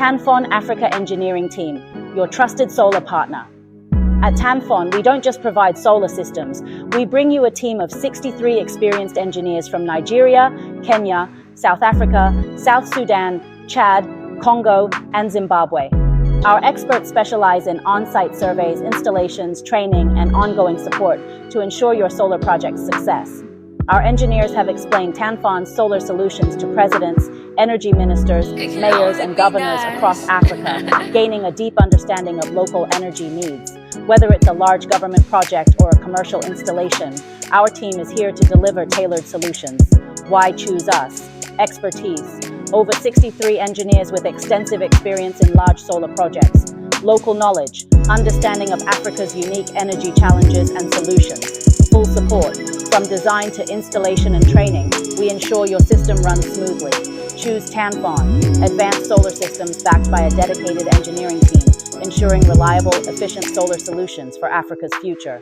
Tanfon Africa Engineering Team, your trusted solar partner. At Tanfon, we don't just provide solar systems, we bring you a team of 63 experienced engineers from Nigeria, Kenya, South Africa, South Sudan, Chad, Congo, and Zimbabwe. Our experts specialize in on-site surveys, installations, training, and ongoing support to ensure your solar project's success. Our engineers have explained Tanfon's solar solutions to presidents, energy ministers, mayors, and governors across Africa, gaining a deep understanding of local energy needs. Whether it's a large government project or a commercial installation, our team is here to deliver tailored solutions. Why choose us? Expertise. Over 63 engineers with extensive experience in large solar projects. Local knowledge. Understanding of Africa's unique energy challenges and solutions. Full support. From design to installation and training, we ensure your system runs smoothly. Choose Tanfon, advanced solar systems backed by a dedicated engineering team, ensuring reliable, efficient solar solutions for Africa's future.